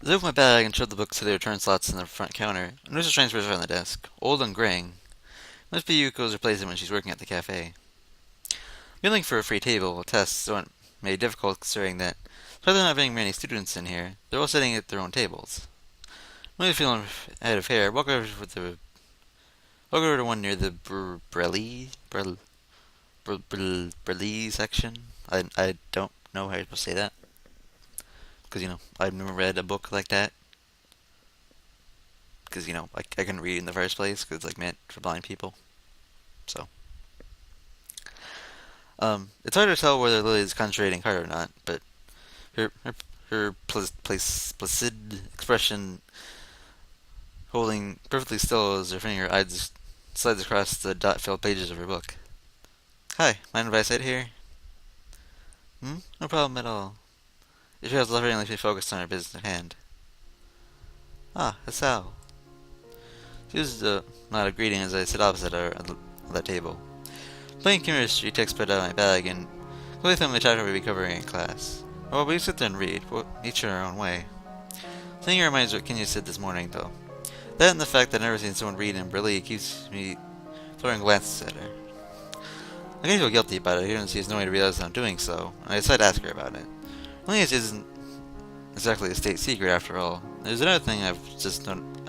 I opened my bag and showed the books to the return slots in the front counter. I noticed a strange picture on the desk, old and graying. Must be Yuko's replacement when she's working at the cafe. We're looking for a free table. Tests weren't made difficult considering that, despite there not being many students in here, they're all sitting at their own tables. I'm really feeling ahead of hair. Walk over to one near the Brelly section. I don't know how you're supposed to say that because I've never read a book like that because I couldn't read in the first place because it's like meant for blind people. So it's hard to tell whether Lily is concentrating hard or not, but her her, placid expression, holding perfectly still as her finger eyes slides across the dot-filled pages of her book. Hi, mind if I sit here? No problem at all. If she has lovingly be focused on her business at hand. Ah, that's Sal. She was not a greeting as I sit opposite her at that table. Playing chemistry takes put out of my bag and quickly through the chapter we'll be covering in class. Well, we sit there and read, each in our own way. Something reminds me of what Kenya said this morning, though. That and the fact that I've never seen someone read in Burley keeps me throwing glances at her. I can feel guilty about it, even if she has no way to realize that I'm doing so, and I decide to ask her about it. Only it isn't exactly a state secret after all. There's another thing I've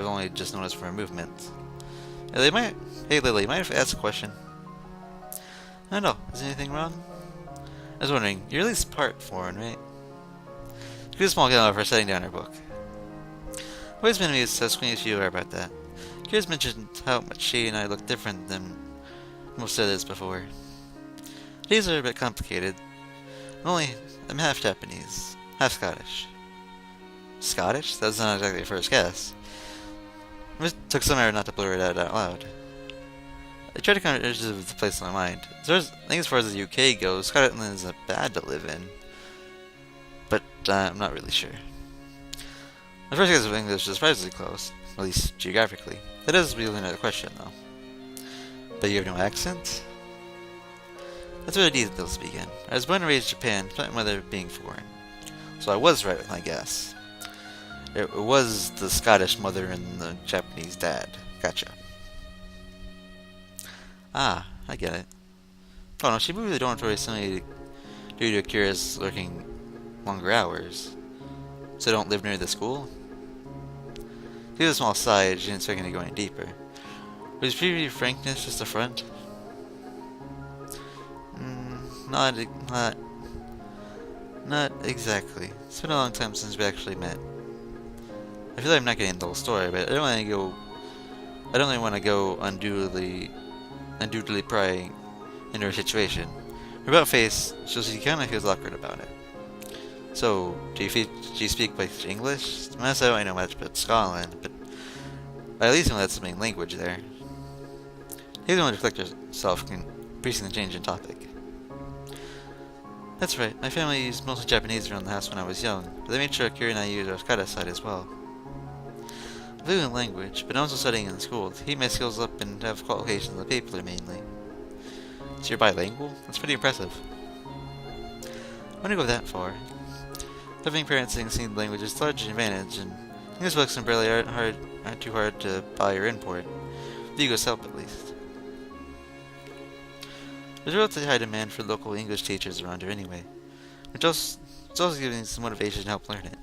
only just noticed from her movements. Hey Lily, mind if I ask a question? I don't know, is anything wrong? I was wondering, you're at least part foreign, right? She gives a small giggle for setting down her book. I've always been amused as queen as you are about that. Kira's mentioned how much she and I look different than most others before. These are a bit complicated. I'm half Japanese, half Scottish. Scottish? That's not exactly a first guess. It took some effort not to blur it out loud. I tried to come to edges of the place in my mind. I think as far as the UK goes, Scotland isn't bad to live in. But I'm not really sure. My first guess of English is surprisingly close, at least geographically. That does really another question, though. But you have no accent? That's where the details begin. I was born and raised in Japan, despite my mother being foreign. So I was right with my guess. It was the Scottish mother and the Japanese dad. Gotcha. Ah, I get it. Oh no, she moved to the dormitory suddenly due to Akira's lurking longer hours. So don't live near the school? She was a small sigh, she didn't expect me to go any deeper. Was preview frankness just a front? Not, not, not exactly. It's been a long time since we actually met. I feel like I'm not getting the whole story, but I don't really want to go unduly prying into her situation. Her about face shows she kind of feels awkward about it. So, do you speak like English? To be honest, I don't really know much about Scotland, but I at least know that's the main language there. He doesn't want to reflect herself, increasing the change in topic. That's right, my family used mostly Japanese around the house when I was young, but they made sure Akira and I used our Kata side as well. I'm fluent in language, but I'm also studying in school to keep my skills up and have qualifications in the paper mainly. So you're bilingual? That's pretty impressive. I wouldn't go that far. Having parents sing the language is a large advantage, and English books and barely aren't too hard to buy or import. The Ego's help at least. There's a relatively high demand for local English teachers around here anyway, which it's also giving some motivation to help learn it.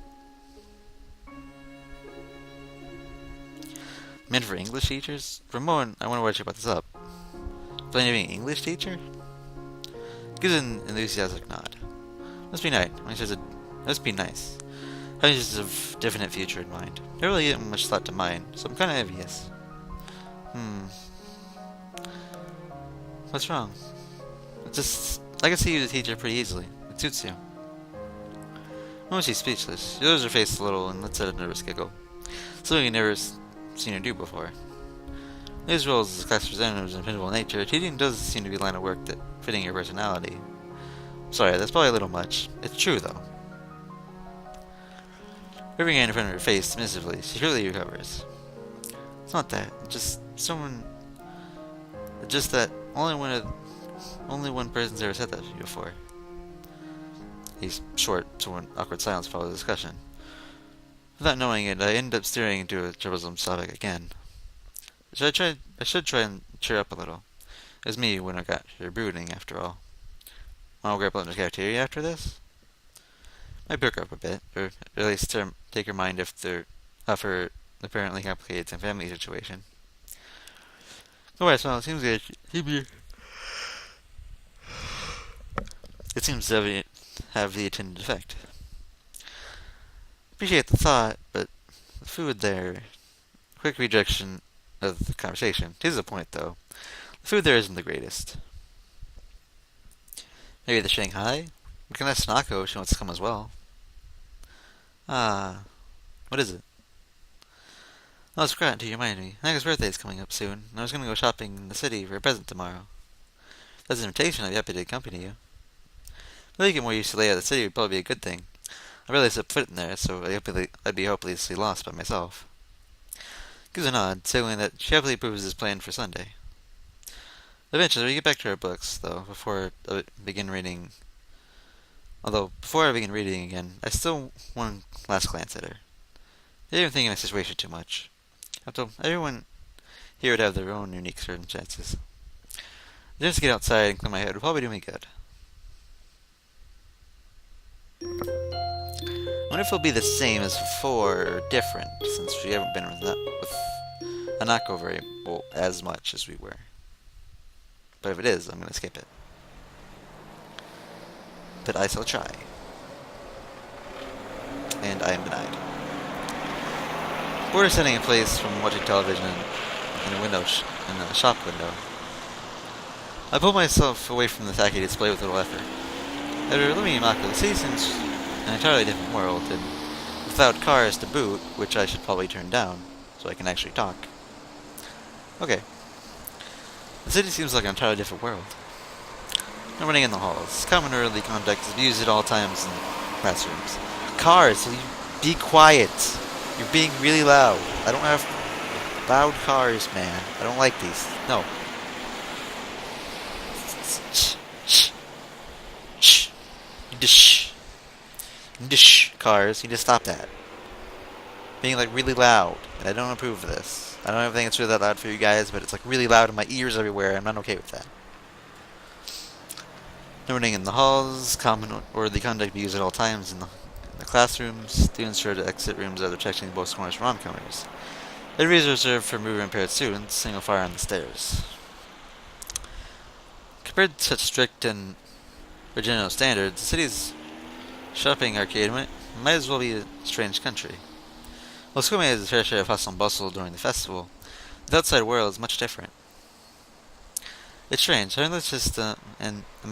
Demand for English teachers? For a moment, I wonder why she brought this up. Planning to be an English teacher? Gives an enthusiastic nod. Must be nice. Must be nice. Having just a definite future in mind. I don't really get much thought to mine, so I'm kind of envious. What's wrong? I can see you as a teacher pretty easily. It suits you. When she's speechless, she lowers her face a little and lets out a nervous giggle. Something you've never seen her do before. These roles as class representatives and principal nature, teaching does seem to be a line of work that fitting your personality. Sorry, that's probably a little much. It's true, though. Moving her hand in front of her face submissively, she quickly recovers. It's not that. Just that only one person's ever said that to you before. He's short, so an awkward silence follows the discussion. Without knowing it, I end up steering into a troublesome topic again. I should try and cheer up a little. It was me when I got here brooding, after all. Want to grab lunch in the cafeteria after this? Might perk up a bit, or at least take her mind off her apparently complicated family situation. Alright, so it seems good. It seems to have the intended effect. Appreciate the thought, but the food there. Quick rejection of the conversation. Here's the point, though. The food there isn't the greatest. Maybe the Shanghai? We can ask Nako if she wants to come as well. Ah, what is it? Oh, it's forgotten to remind me. Naga's birthday is coming up soon, and I was going to go shopping in the city for a present tomorrow. If that's an invitation, I'd be happy to accompany you. I think get more used to the layout of the city would probably be a good thing. I really set foot in there, so I'd be hopelessly lost by myself. Gives a nod, signaling that she happily approves his plan for Sunday. Eventually, we get back to our books, though, before I begin reading again, I still one last glance at her. I didn't even think of my situation too much. After everyone here would have their own unique circumstances. Just to get outside and clear my head would probably do me good. I wonder if it'll be the same as before, or different, since we haven't been with Hanako as much as we were. But if it is, I'm going to skip it. But I shall try. And I am denied. Bored of sitting in place from watching television in a shop window. I pull myself away from the tacky display with little effort. After illuminating Mako, the city seems an entirely different world, and without cars to boot, which I should probably turn down, so I can actually talk. Okay. The city seems like an entirely different world. I'm running in the halls. Common early contact is used at all times in classrooms. Cars, will you be quiet? You're being really loud. I don't have loud cars, man. I don't like these. No. Shh. Shh. Shh. You just shh. You just shh, cars. You just stop that. Being like really loud. And I don't approve of this. I don't think it's really that loud for you guys, but it's like really loud in my ears everywhere. I'm not okay with that. Running in the halls, common orderly conduct be used at all times in the classrooms. Students sure to exit rooms after checking both corners for oncomers. Areas are reserved for mover-impaired students, single file on the stairs. Compared to such strict and original standards, the city's shopping arcade might as well be a strange country. While Squame has its fair share of hustle and bustle during the festival, the outside world is much different. It's strange. Having lived just in a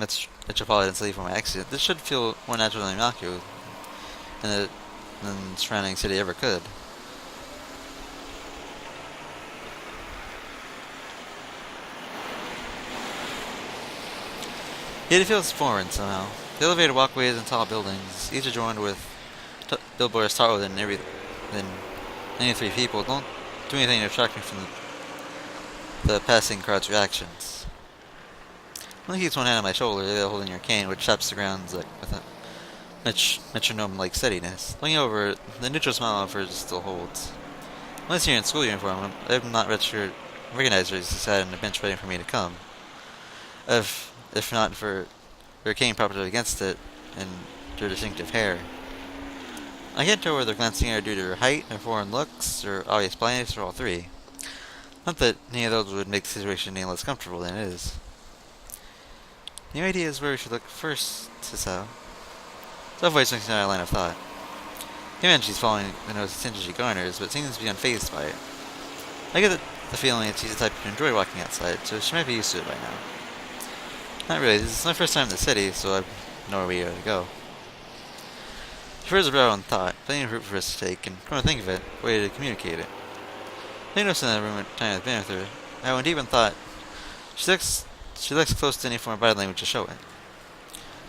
metropolitan city for my accident, this should feel more natural than Miyako than the surrounding city ever could. Yet it feels foreign somehow. The elevated walkways and tall buildings, each adorned with billboards taller than any three people, don't do anything to attract me from the passing crowd's reactions. One keeps one hand on my shoulder, the other holding your cane, which taps the ground with a metronome-like steadiness. Looking over, the neutral smile of hers still holds. Unless you're in school uniform, I have not recognized her as she sat on a bench waiting for me to come. If not for her cane propped up against it, and her distinctive hair. I can't tell whether glancing at her due to her height, her foreign looks, or obvious blindness, or all three. Not that any of those would make the situation any less comfortable than it is. New ideas where we should look first, Sisao. That voice makes another line of thought. He mentions she's following the notice attention she garners, but seems to be unfazed by it. I get the feeling that she's the type to enjoy walking outside, so she might be used to it by now. Not really, this is my first time in the city, so I know where we gotta go. She furrows her brow in thought, plenty of route for us to take, and come to think of it, a way to communicate it. I noticed in that room at the time I've been with her, I went deep in thought. She looks close to any form of body language to show it.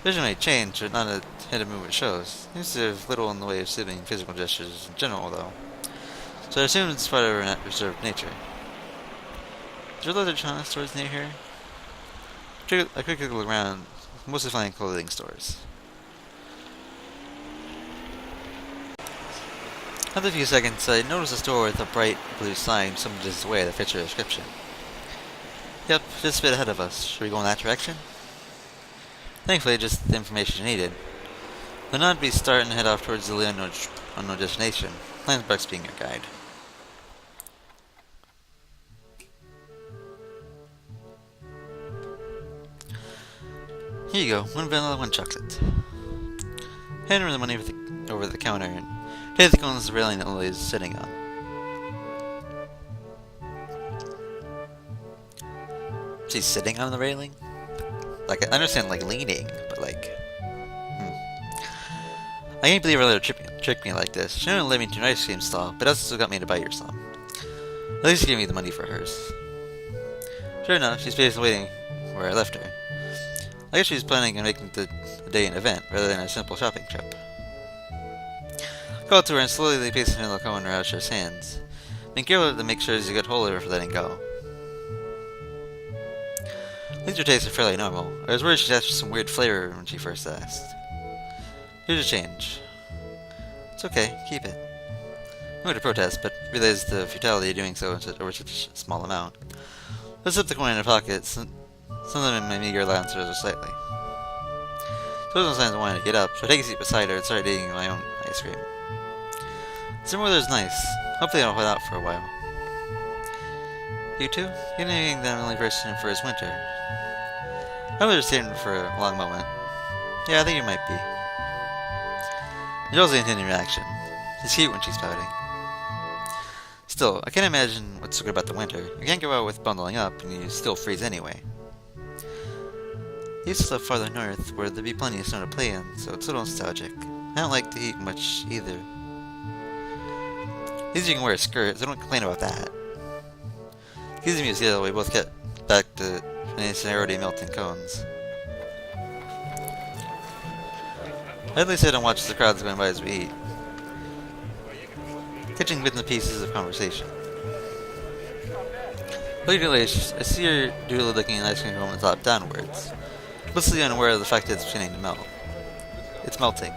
Vision may change, but not a hidden movement shows. Seems to have little in the way of soothing physical gestures in general, though. So I assume it's part of her reserved nature. Is there other China stores near here? I quickly look around, mostly finding clothing stores. After a few seconds, I noticed a store with a bright blue sign some distance away that fits your description. Yep, just a bit ahead of us. Should we go in that direction? Thankfully, just the information needed. But not be start and head off towards the unknown destination. Landsberg's being your guide. Here you go, one vanilla, one chocolate. Hand her the money over the counter and hit the cones the railing that Lily is sitting on. She's sitting on the railing? Like, I understand, like, leaning, but, like... I can't believe her let her trick me like this. She didn't let me to an ice cream stall, but also still got me to buy her some. At least she gave me the money for hers. Sure enough, she's patiently waiting where I left her. I guess she was planning on making the day an event, rather than a simple shopping trip. Called to her and slowly placed her cone in her outstretched hands. Being careful to make sure you get hold of her for letting go. At least her tastes are fairly normal. I was worried she'd ask for some weird flavor when she first asked. Here's a change. It's okay, keep it. I went to protest, but realized the futility of doing so over such a small amount. I slipped the coin in her pocket, some of them in my meager allowance are slightly. So there was no signs I wanted to get up, so I take a seat beside her and started eating my own ice cream. Summer weather's nice. Hopefully I'll hold out for a while. You too? You're anything that I'm the only person for his winter. I was just standing for a long moment. Yeah, I think you might be. Joel's the intended reaction. She's cute when she's pouting. Still, I can't imagine what's so good about the winter. You can't go out with bundling up, and you still freeze anyway. I used to live farther north, where there'd be plenty of snow to play in, so it's a little nostalgic. I don't like the heat much either. At least you can wear a skirt, so don't complain about that. Excuse me, yeah, we both get back to already melting cones. At least I don't watch the crowds going by as we eat. Catching bits and pieces of conversation. Lately, I see her duly looking at ice cream from the top downwards, blissfully unaware of the fact that it's beginning to melt. It's melting.